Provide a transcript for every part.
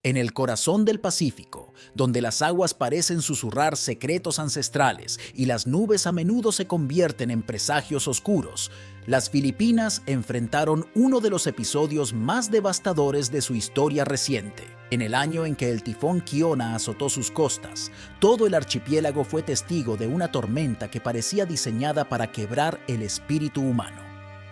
En el corazón del Pacífico, donde las aguas parecen susurrar secretos ancestrales y las nubes a menudo se convierten en presagios oscuros, las Filipinas enfrentaron uno de los episodios más devastadores de su historia reciente. En el año en que el tifón Kiona azotó sus costas, todo el archipiélago fue testigo de una tormenta que parecía diseñada para quebrar el espíritu humano.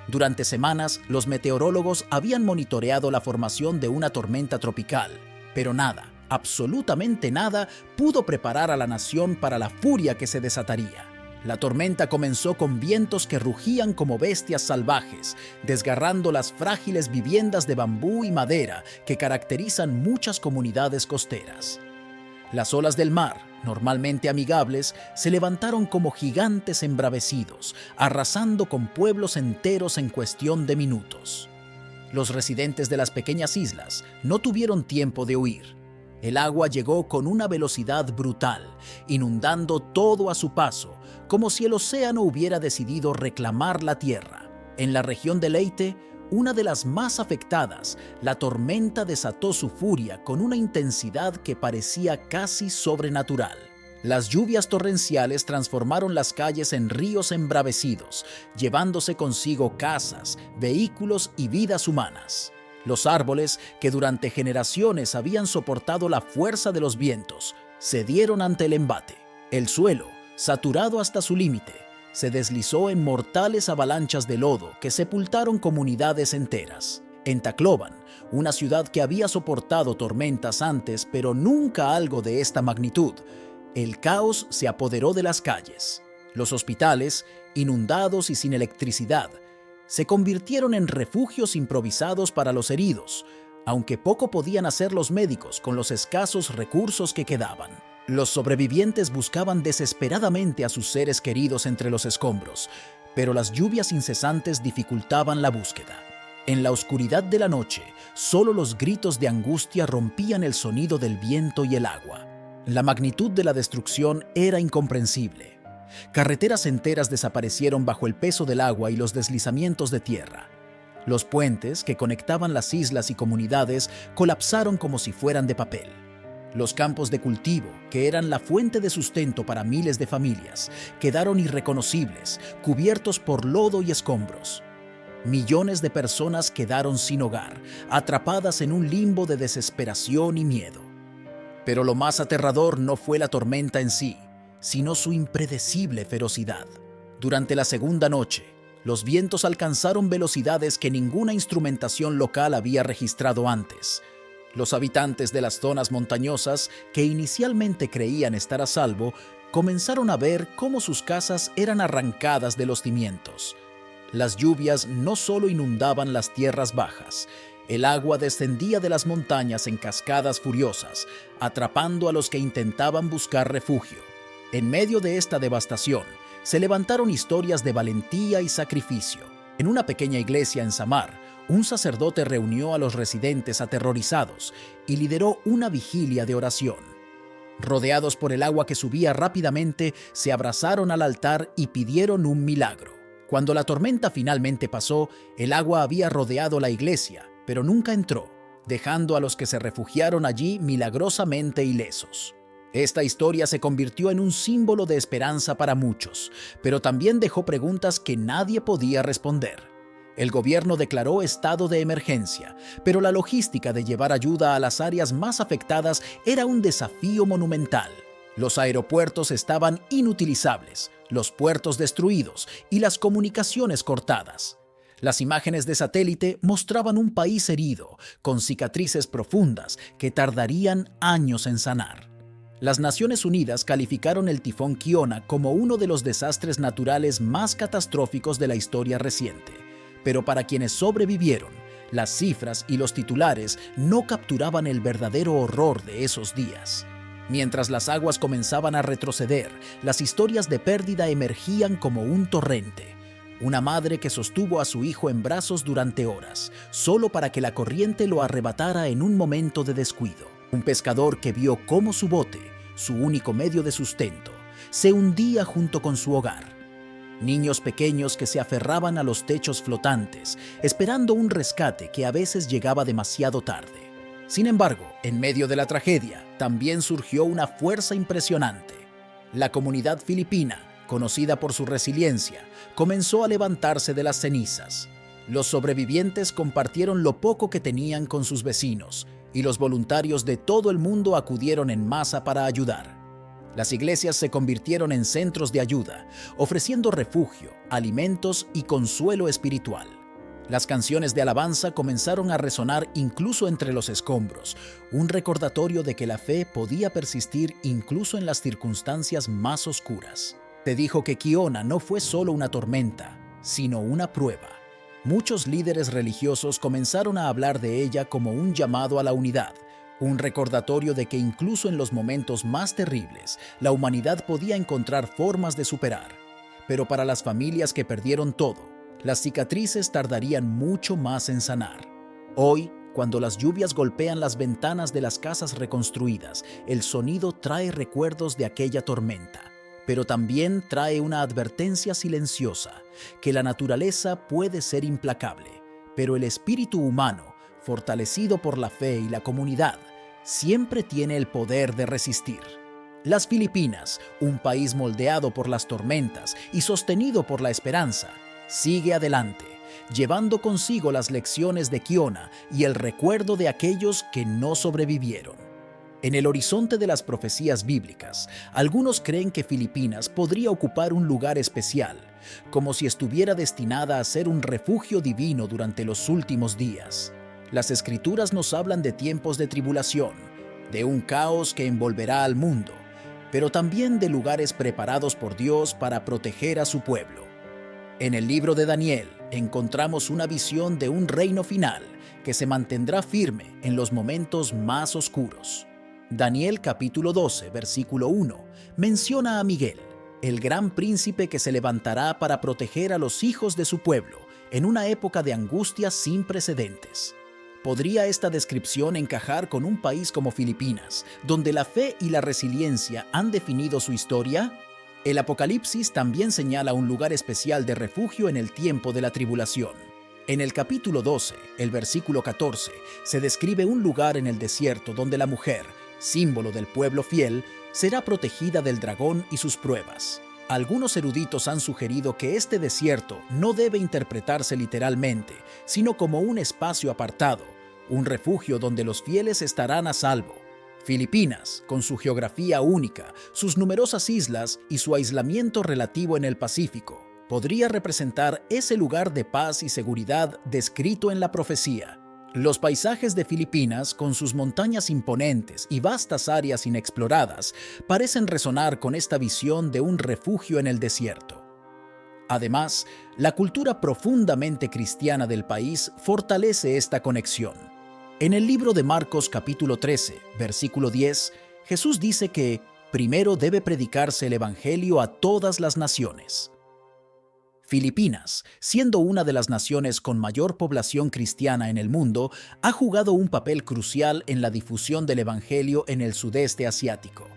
Durante semanas, los meteorólogos habían monitoreado la formación de una tormenta tropical, pero nada, absolutamente nada, pudo preparar a la nación para la furia que se desataría. La tormenta comenzó con vientos que rugían como bestias salvajes, desgarrando las frágiles viviendas de bambú y madera que caracterizan muchas comunidades costeras. Las olas del mar, normalmente amigables, se levantaron como gigantes embravecidos, arrasando con pueblos enteros en cuestión de minutos. Los residentes de las pequeñas islas no tuvieron tiempo de huir. El agua llegó con una velocidad brutal, inundando todo a su paso, como si el océano hubiera decidido reclamar la tierra. En la región de Leyte, una de las más afectadas, la tormenta desató su furia con una intensidad que parecía casi sobrenatural. Las lluvias torrenciales transformaron las calles en ríos embravecidos, llevándose consigo casas, vehículos y vidas humanas. Los árboles, que durante generaciones habían soportado la fuerza de los vientos, cedieron ante el embate. El suelo, saturado hasta su límite, se deslizó en mortales avalanchas de lodo que sepultaron comunidades enteras. En Tacloban, una ciudad que había soportado tormentas antes, pero nunca algo de esta magnitud, el caos se apoderó de las calles. Los hospitales, inundados y sin electricidad, se convirtieron en refugios improvisados para los heridos, aunque poco podían hacer los médicos con los escasos recursos que quedaban. Los sobrevivientes buscaban desesperadamente a sus seres queridos entre los escombros, pero las lluvias incesantes dificultaban la búsqueda. En la oscuridad de la noche, solo los gritos de angustia rompían el sonido del viento y el agua. La magnitud de la destrucción era incomprensible. Carreteras enteras desaparecieron bajo el peso del agua y los deslizamientos de tierra. Los puentes que conectaban las islas y comunidades colapsaron como si fueran de papel. Los campos de cultivo, que eran la fuente de sustento para miles de familias, quedaron irreconocibles, cubiertos por lodo y escombros. Millones de personas quedaron sin hogar, atrapadas en un limbo de desesperación y miedo. Pero lo más aterrador no fue la tormenta en sí, sino su impredecible ferocidad. Durante la segunda noche, los vientos alcanzaron velocidades que ninguna instrumentación local había registrado antes. Los habitantes de las zonas montañosas, que inicialmente creían estar a salvo, comenzaron a ver cómo sus casas eran arrancadas de los cimientos. Las lluvias no solo inundaban las tierras bajas, el agua descendía de las montañas en cascadas furiosas, atrapando a los que intentaban buscar refugio. En medio de esta devastación, se levantaron historias de valentía y sacrificio. En una pequeña iglesia en Samar, un sacerdote reunió a los residentes aterrorizados y lideró una vigilia de oración. Rodeados por el agua que subía rápidamente, se abrazaron al altar y pidieron un milagro. Cuando la tormenta finalmente pasó, el agua había rodeado la iglesia, pero nunca entró, dejando a los que se refugiaron allí milagrosamente ilesos. Esta historia se convirtió en un símbolo de esperanza para muchos, pero también dejó preguntas que nadie podía responder. El gobierno declaró estado de emergencia, pero la logística de llevar ayuda a las áreas más afectadas era un desafío monumental. Los aeropuertos estaban inutilizables, los puertos destruidos y las comunicaciones cortadas. Las imágenes de satélite mostraban un país herido, con cicatrices profundas que tardarían años en sanar. Las Naciones Unidas calificaron el tifón Kiona como uno de los desastres naturales más catastróficos de la historia reciente. Pero para quienes sobrevivieron, las cifras y los titulares no capturaban el verdadero horror de esos días. Mientras las aguas comenzaban a retroceder, las historias de pérdida emergían como un torrente. Una madre que sostuvo a su hijo en brazos durante horas, solo para que la corriente lo arrebatara en un momento de descuido. Un pescador que vio cómo su bote, su único medio de sustento, se hundía junto con su hogar. Niños pequeños que se aferraban a los techos flotantes, esperando un rescate que a veces llegaba demasiado tarde. Sin embargo, en medio de la tragedia, también surgió una fuerza impresionante. La comunidad filipina, conocida por su resiliencia, comenzó a levantarse de las cenizas. Los sobrevivientes compartieron lo poco que tenían con sus vecinos, y los voluntarios de todo el mundo acudieron en masa para ayudar. Las iglesias se convirtieron en centros de ayuda, ofreciendo refugio, alimentos y consuelo espiritual. Las canciones de alabanza comenzaron a resonar incluso entre los escombros, un recordatorio de que la fe podía persistir incluso en las circunstancias más oscuras. Se dijo que Kiona no fue solo una tormenta, sino una prueba. Muchos líderes religiosos comenzaron a hablar de ella como un llamado a la unidad, un recordatorio de que incluso en los momentos más terribles, la humanidad podía encontrar formas de superar. Pero para las familias que perdieron todo, las cicatrices tardarían mucho más en sanar. Hoy, cuando las lluvias golpean las ventanas de las casas reconstruidas, el sonido trae recuerdos de aquella tormenta, pero también trae una advertencia silenciosa, que la naturaleza puede ser implacable, pero el espíritu humano, fortalecido por la fe y la comunidad, siempre tiene el poder de resistir. Las Filipinas, un país moldeado por las tormentas y sostenido por la esperanza, sigue adelante, llevando consigo las lecciones de Kiona y el recuerdo de aquellos que no sobrevivieron. En el horizonte de las profecías bíblicas, algunos creen que Filipinas podría ocupar un lugar especial, como si estuviera destinada a ser un refugio divino durante los últimos días. Las Escrituras nos hablan de tiempos de tribulación, de un caos que envolverá al mundo, pero también de lugares preparados por Dios para proteger a su pueblo. En el libro de Daniel encontramos una visión de un reino final que se mantendrá firme en los momentos más oscuros. Daniel capítulo 12, versículo 1, menciona a Miguel, el gran príncipe que se levantará para proteger a los hijos de su pueblo en una época de angustia sin precedentes. ¿Podría esta descripción encajar con un país como Filipinas, donde la fe y la resiliencia han definido su historia? El Apocalipsis también señala un lugar especial de refugio en el tiempo de la tribulación. En el capítulo 12, el versículo 14, se describe un lugar en el desierto donde la mujer, símbolo del pueblo fiel, será protegida del dragón y sus pruebas. Algunos eruditos han sugerido que este desierto no debe interpretarse literalmente, sino como un espacio apartado, un refugio donde los fieles estarán a salvo. Filipinas, con su geografía única, sus numerosas islas y su aislamiento relativo en el Pacífico, podría representar ese lugar de paz y seguridad descrito en la profecía. Los paisajes de Filipinas, con sus montañas imponentes y vastas áreas inexploradas, parecen resonar con esta visión de un refugio en el desierto. Además, la cultura profundamente cristiana del país fortalece esta conexión. En el libro de Marcos capítulo 13, versículo 10, Jesús dice que primero debe predicarse el evangelio a todas las naciones. Filipinas, siendo una de las naciones con mayor población cristiana en el mundo, ha jugado un papel crucial en la difusión del evangelio en el sudeste asiático.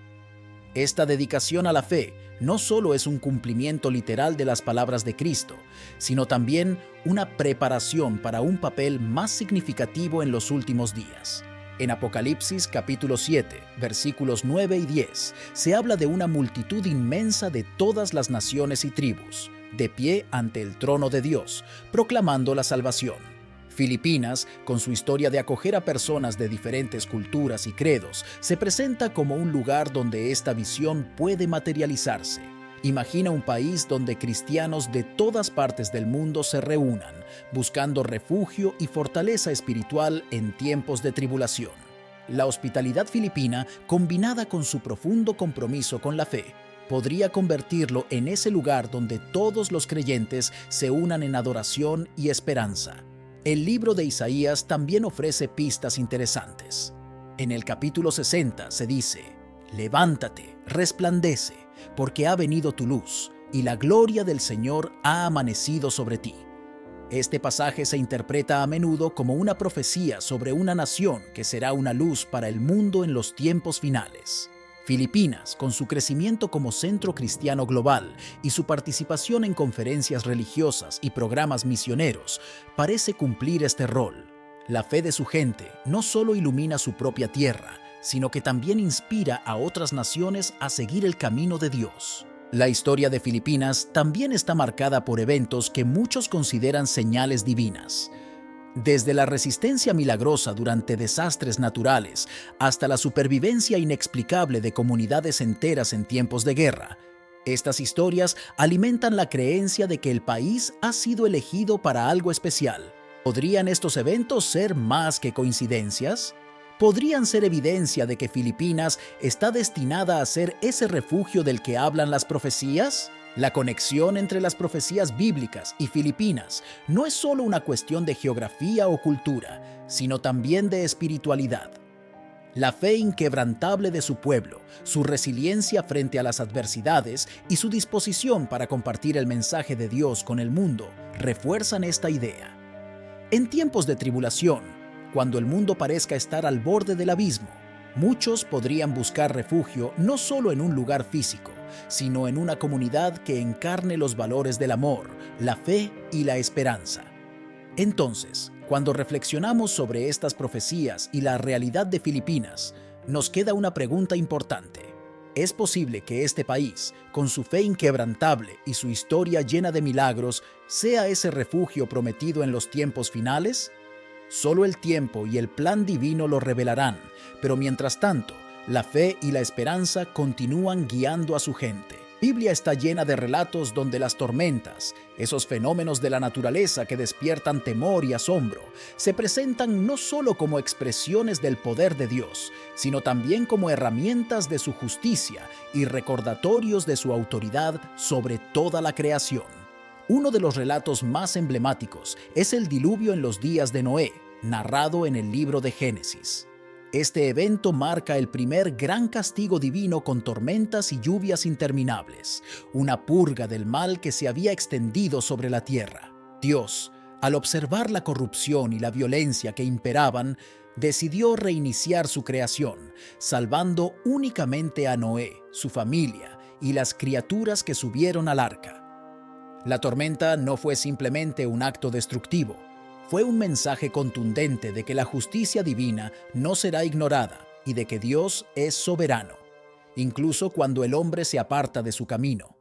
Esta dedicación a la fe no solo es un cumplimiento literal de las palabras de Cristo, sino también una preparación para un papel más significativo en los últimos días. En Apocalipsis capítulo 7, versículos 9 y 10, se habla de una multitud inmensa de todas las naciones y tribus, de pie ante el trono de Dios, proclamando la salvación. Filipinas, con su historia de acoger a personas de diferentes culturas y credos, se presenta como un lugar donde esta visión puede materializarse. Imagina un país donde cristianos de todas partes del mundo se reúnan, buscando refugio y fortaleza espiritual en tiempos de tribulación. La hospitalidad filipina, combinada con su profundo compromiso con la fe, podría convertirlo en ese lugar donde todos los creyentes se unan en adoración y esperanza. El libro de Isaías también ofrece pistas interesantes. En el capítulo 60 se dice: «Levántate, resplandece, porque ha venido tu luz, y la gloria del Señor ha amanecido sobre ti». Este pasaje se interpreta a menudo como una profecía sobre una nación que será una luz para el mundo en los tiempos finales. Filipinas, con su crecimiento como centro cristiano global y su participación en conferencias religiosas y programas misioneros, parece cumplir este rol. La fe de su gente no solo ilumina su propia tierra, sino que también inspira a otras naciones a seguir el camino de Dios. La historia de Filipinas también está marcada por eventos que muchos consideran señales divinas. Desde la resistencia milagrosa durante desastres naturales hasta la supervivencia inexplicable de comunidades enteras en tiempos de guerra, estas historias alimentan la creencia de que el país ha sido elegido para algo especial. ¿Podrían estos eventos ser más que coincidencias? ¿Podrían ser evidencia de que Filipinas está destinada a ser ese refugio del que hablan las profecías? La conexión entre las profecías bíblicas y Filipinas no es solo una cuestión de geografía o cultura, sino también de espiritualidad. La fe inquebrantable de su pueblo, su resiliencia frente a las adversidades y su disposición para compartir el mensaje de Dios con el mundo refuerzan esta idea. En tiempos de tribulación, cuando el mundo parezca estar al borde del abismo, muchos podrían buscar refugio no solo en un lugar físico, sino en una comunidad que encarne los valores del amor, la fe y la esperanza. Entonces, cuando reflexionamos sobre estas profecías y la realidad de Filipinas, nos queda una pregunta importante. ¿Es posible que este país, con su fe inquebrantable y su historia llena de milagros, sea ese refugio prometido en los tiempos finales? Solo el tiempo y el plan divino lo revelarán, pero mientras tanto, la fe y la esperanza continúan guiando a su gente. La Biblia está llena de relatos donde las tormentas, esos fenómenos de la naturaleza que despiertan temor y asombro, se presentan no solo como expresiones del poder de Dios, sino también como herramientas de su justicia y recordatorios de su autoridad sobre toda la creación. Uno de los relatos más emblemáticos es el diluvio en los días de Noé, narrado en el libro de Génesis. Este evento marca el primer gran castigo divino con tormentas y lluvias interminables, una purga del mal que se había extendido sobre la tierra. Dios, al observar la corrupción y la violencia que imperaban, decidió reiniciar su creación, salvando únicamente a Noé, su familia y las criaturas que subieron al arca. La tormenta no fue simplemente un acto destructivo, fue un mensaje contundente de que la justicia divina no será ignorada y de que Dios es soberano, incluso cuando el hombre se aparta de su camino.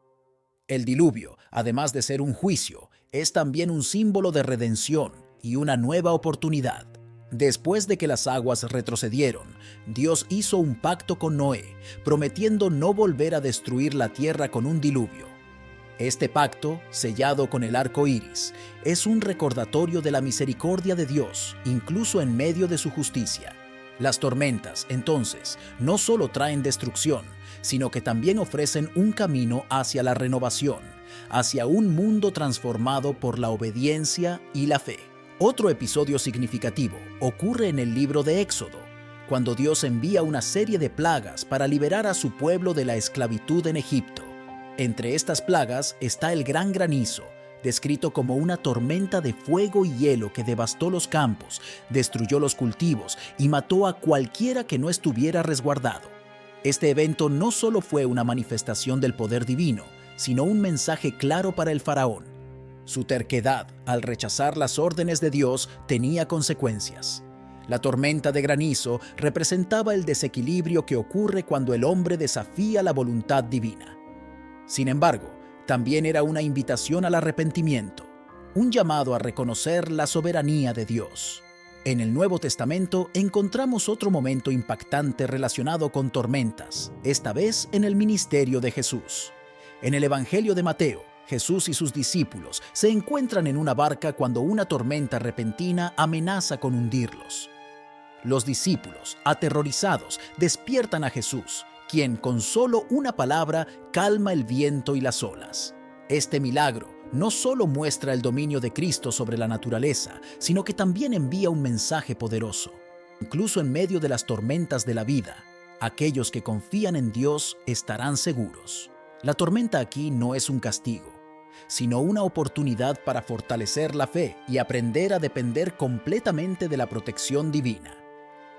El diluvio, además de ser un juicio, es también un símbolo de redención y una nueva oportunidad. Después de que las aguas retrocedieron, Dios hizo un pacto con Noé, prometiendo no volver a destruir la tierra con un diluvio. Este pacto, sellado con el arco iris, es un recordatorio de la misericordia de Dios, incluso en medio de su justicia. Las tormentas, entonces, no solo traen destrucción, sino que también ofrecen un camino hacia la renovación, hacia un mundo transformado por la obediencia y la fe. Otro episodio significativo ocurre en el libro de Éxodo, cuando Dios envía una serie de plagas para liberar a su pueblo de la esclavitud en Egipto. Entre estas plagas está el gran granizo, descrito como una tormenta de fuego y hielo que devastó los campos, destruyó los cultivos y mató a cualquiera que no estuviera resguardado. Este evento no solo fue una manifestación del poder divino, sino un mensaje claro para el faraón. Su terquedad al rechazar las órdenes de Dios tenía consecuencias. La tormenta de granizo representaba el desequilibrio que ocurre cuando el hombre desafía la voluntad divina. Sin embargo, también era una invitación al arrepentimiento, un llamado a reconocer la soberanía de Dios. En el Nuevo Testamento encontramos otro momento impactante relacionado con tormentas, esta vez en el ministerio de Jesús. En el Evangelio de Mateo, Jesús y sus discípulos se encuentran en una barca cuando una tormenta repentina amenaza con hundirlos. Los discípulos, aterrorizados, despiertan a Jesús, quien con solo una palabra calma el viento y las olas. Este milagro no solo muestra el dominio de Cristo sobre la naturaleza, sino que también envía un mensaje poderoso. Incluso en medio de las tormentas de la vida, aquellos que confían en Dios estarán seguros. La tormenta aquí no es un castigo, sino una oportunidad para fortalecer la fe y aprender a depender completamente de la protección divina.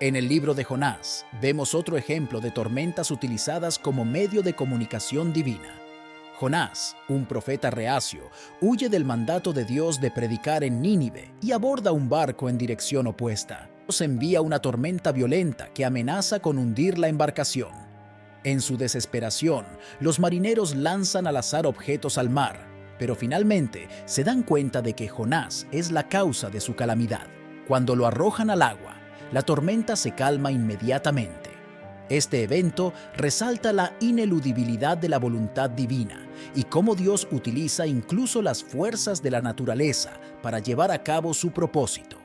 En el libro de Jonás, vemos otro ejemplo de tormentas utilizadas como medio de comunicación divina. Jonás, un profeta reacio, huye del mandato de Dios de predicar en Nínive y aborda un barco en dirección opuesta. Dios envía una tormenta violenta que amenaza con hundir la embarcación. En su desesperación, los marineros lanzan al azar objetos al mar, pero finalmente se dan cuenta de que Jonás es la causa de su calamidad. Cuando lo arrojan al agua, la tormenta se calma inmediatamente. Este evento resalta la ineludibilidad de la voluntad divina y cómo Dios utiliza incluso las fuerzas de la naturaleza para llevar a cabo su propósito.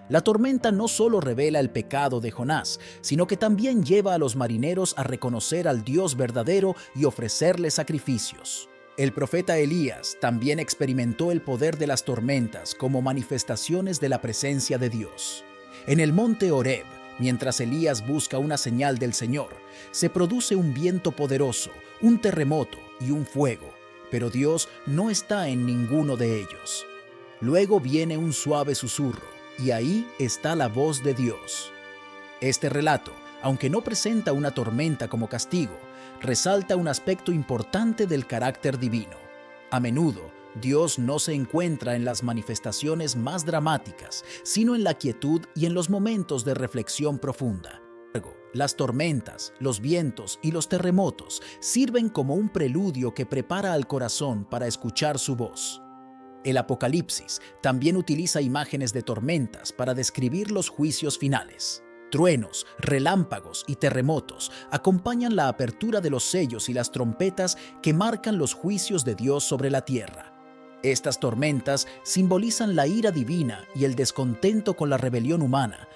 La tormenta no solo revela el pecado de Jonás, sino que también lleva a los marineros a reconocer al Dios verdadero y ofrecerle sacrificios. El profeta Elías también experimentó el poder de las tormentas como manifestaciones de la presencia de Dios. En el monte Horeb, mientras Elías busca una señal del Señor, se produce un viento poderoso, un terremoto y un fuego, pero Dios no está en ninguno de ellos. Luego viene un suave susurro, y ahí está la voz de Dios. Este relato, aunque no presenta una tormenta como castigo, resalta un aspecto importante del carácter divino. A menudo, Dios no se encuentra en las manifestaciones más dramáticas, sino en la quietud y en los momentos de reflexión profunda. Las tormentas, los vientos y los terremotos sirven como un preludio que prepara al corazón para escuchar su voz. El Apocalipsis también utiliza imágenes de tormentas para describir los juicios finales. Truenos, relámpagos y terremotos acompañan la apertura de los sellos y las trompetas que marcan los juicios de Dios sobre la tierra. Estas tormentas simbolizan la ira divina y el descontento con la rebelión humana,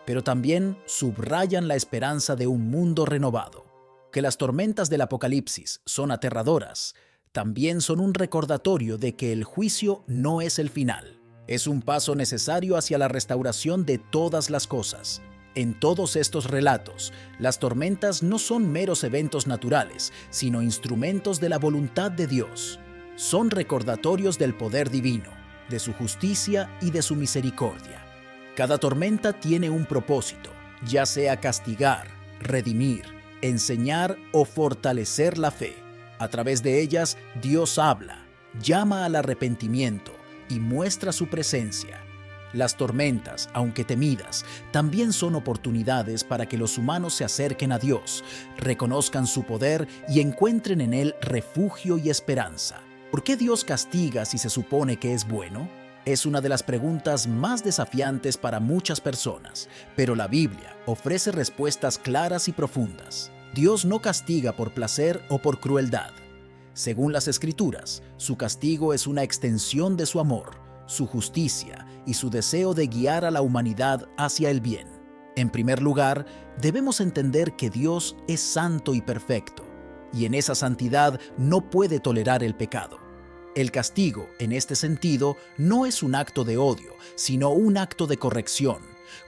pero también subrayan la esperanza de un mundo renovado. Que las tormentas del Apocalipsis son aterradoras, también son un recordatorio de que el juicio no es el final. Es un paso necesario hacia la restauración de todas las cosas. En todos estos relatos, las tormentas no son meros eventos naturales, sino instrumentos de la voluntad de Dios. Son recordatorios del poder divino, de su justicia y de su misericordia. Cada tormenta tiene un propósito, ya sea castigar, redimir, enseñar o fortalecer la fe. A través de ellas, Dios habla, llama al arrepentimiento y muestra su presencia. Las tormentas, aunque temidas, también son oportunidades para que los humanos se acerquen a Dios, reconozcan su poder y encuentren en Él refugio y esperanza. ¿Por qué Dios castiga si se supone que es bueno? Es una de las preguntas más desafiantes para muchas personas, pero la Biblia ofrece respuestas claras y profundas. Dios no castiga por placer o por crueldad. Según las Escrituras, su castigo es una extensión de su amor, su justicia y su deseo de guiar a la humanidad hacia el bien. En primer lugar, debemos entender que Dios es santo y perfecto, y en esa santidad no puede tolerar el pecado. El castigo, en este sentido, no es un acto de odio, sino un acto de corrección,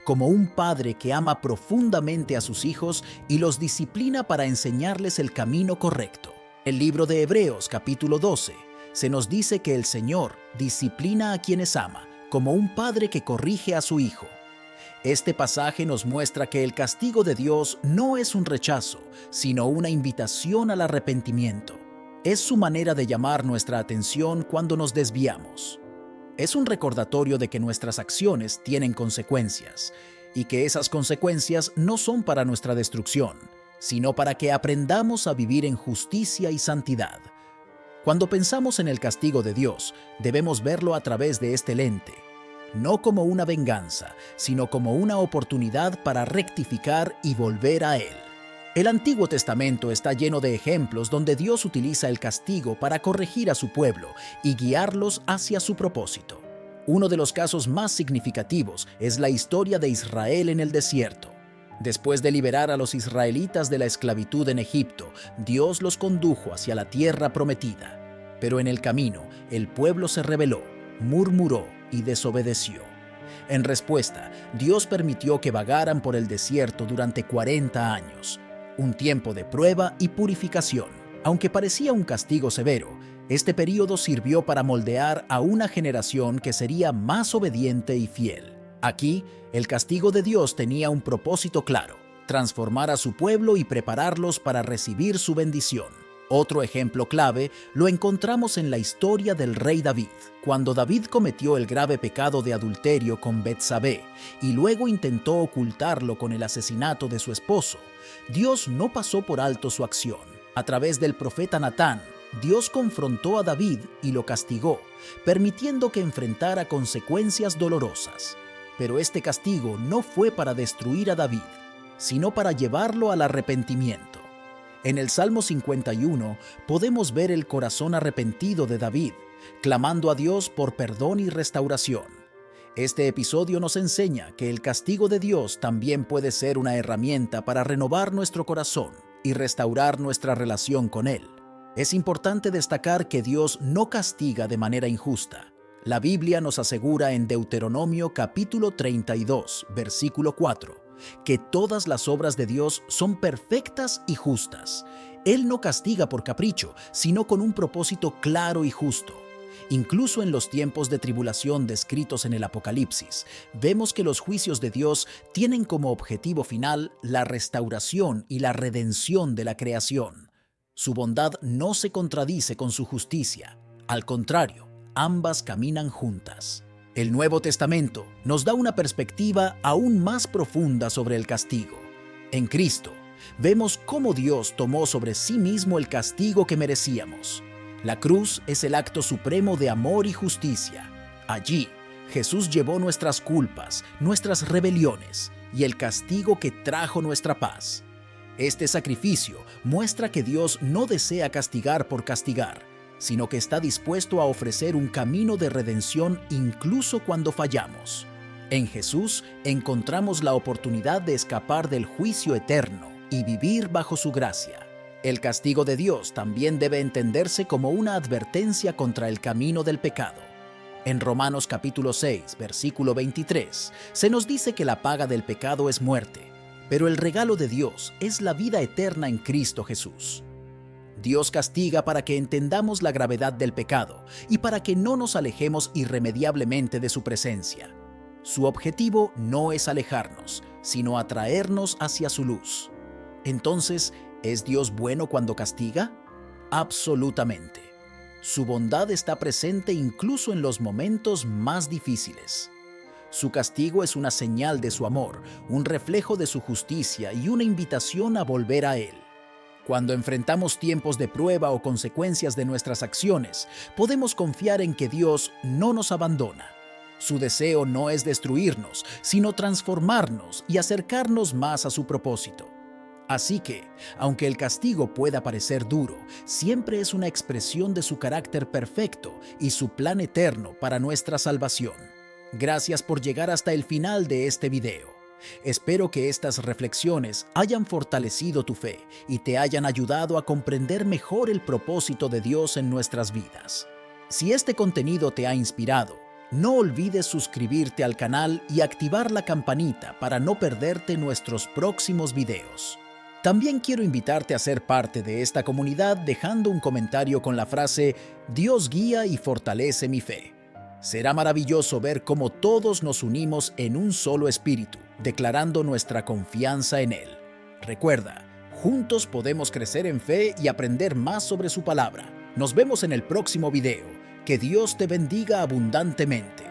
como un padre que ama profundamente a sus hijos y los disciplina para enseñarles el camino correcto. El libro de Hebreos, capítulo 12, se nos dice que el Señor disciplina a quienes ama, como un padre que corrige a su hijo. Este pasaje nos muestra que el castigo de Dios no es un rechazo, sino una invitación al arrepentimiento. Es su manera de llamar nuestra atención cuando nos desviamos. Es un recordatorio de que nuestras acciones tienen consecuencias, y que esas consecuencias no son para nuestra destrucción, sino para que aprendamos a vivir en justicia y santidad. Cuando pensamos en el castigo de Dios, debemos verlo a través de este lente, no como una venganza, sino como una oportunidad para rectificar y volver a Él. El Antiguo Testamento está lleno de ejemplos donde Dios utiliza el castigo para corregir a su pueblo y guiarlos hacia su propósito. Uno de los casos más significativos es la historia de Israel en el desierto. Después de liberar a los israelitas de la esclavitud en Egipto, Dios los condujo hacia la tierra prometida. Pero en el camino, el pueblo se rebeló, murmuró y desobedeció. En respuesta, Dios permitió que vagaran por el desierto durante 40 años, un tiempo de prueba y purificación. Aunque parecía un castigo severo, este período sirvió para moldear a una generación que sería más obediente y fiel. Aquí, el castigo de Dios tenía un propósito claro: transformar a su pueblo y prepararlos para recibir su bendición. Otro ejemplo clave lo encontramos en la historia del rey David, cuando David cometió el grave pecado de adulterio con Betsabé y luego intentó ocultarlo con el asesinato de su esposo. Dios no pasó por alto su acción. A través del profeta Natán, Dios confrontó a David y lo castigó, permitiendo que enfrentara consecuencias dolorosas. Pero este castigo no fue para destruir a David, sino para llevarlo al arrepentimiento. En el Salmo 51 podemos ver el corazón arrepentido de David, clamando a Dios por perdón y restauración. Este episodio nos enseña que el castigo de Dios también puede ser una herramienta para renovar nuestro corazón y restaurar nuestra relación con Él. Es importante destacar que Dios no castiga de manera injusta. La Biblia nos asegura en Deuteronomio capítulo 32, versículo 4, que todas las obras de Dios son perfectas y justas. Él no castiga por capricho, sino con un propósito claro y justo. Incluso en los tiempos de tribulación descritos en el Apocalipsis, vemos que los juicios de Dios tienen como objetivo final la restauración y la redención de la creación. Su bondad no se contradice con su justicia. Al contrario, ambas caminan juntas. El Nuevo Testamento nos da una perspectiva aún más profunda sobre el castigo. En Cristo, vemos cómo Dios tomó sobre sí mismo el castigo que merecíamos. La cruz es el acto supremo de amor y justicia. Allí, Jesús llevó nuestras culpas, nuestras rebeliones y el castigo que trajo nuestra paz. Este sacrificio muestra que Dios no desea castigar por castigar, sino que está dispuesto a ofrecer un camino de redención incluso cuando fallamos. En Jesús encontramos la oportunidad de escapar del juicio eterno y vivir bajo su gracia. El castigo de Dios también debe entenderse como una advertencia contra el camino del pecado. En Romanos capítulo 6, versículo 23, se nos dice que la paga del pecado es muerte, pero el regalo de Dios es la vida eterna en Cristo Jesús. Dios castiga para que entendamos la gravedad del pecado y para que no nos alejemos irremediablemente de su presencia. Su objetivo no es alejarnos, sino atraernos hacia su luz. Entonces, ¿es Dios bueno cuando castiga? Absolutamente. Su bondad está presente incluso en los momentos más difíciles. Su castigo es una señal de su amor, un reflejo de su justicia y una invitación a volver a Él. Cuando enfrentamos tiempos de prueba o consecuencias de nuestras acciones, podemos confiar en que Dios no nos abandona. Su deseo no es destruirnos, sino transformarnos y acercarnos más a su propósito. Así que, aunque el castigo pueda parecer duro, siempre es una expresión de su carácter perfecto y su plan eterno para nuestra salvación. Gracias por llegar hasta el final de este video. Espero que estas reflexiones hayan fortalecido tu fe y te hayan ayudado a comprender mejor el propósito de Dios en nuestras vidas. Si este contenido te ha inspirado, no olvides suscribirte al canal y activar la campanita para no perderte nuestros próximos videos. También quiero invitarte a ser parte de esta comunidad dejando un comentario con la frase «Dios guía y fortalece mi fe». Será maravilloso ver cómo todos nos unimos en un solo espíritu, declarando nuestra confianza en Él. Recuerda, juntos podemos crecer en fe y aprender más sobre su palabra. Nos vemos en el próximo video. Que Dios te bendiga abundantemente.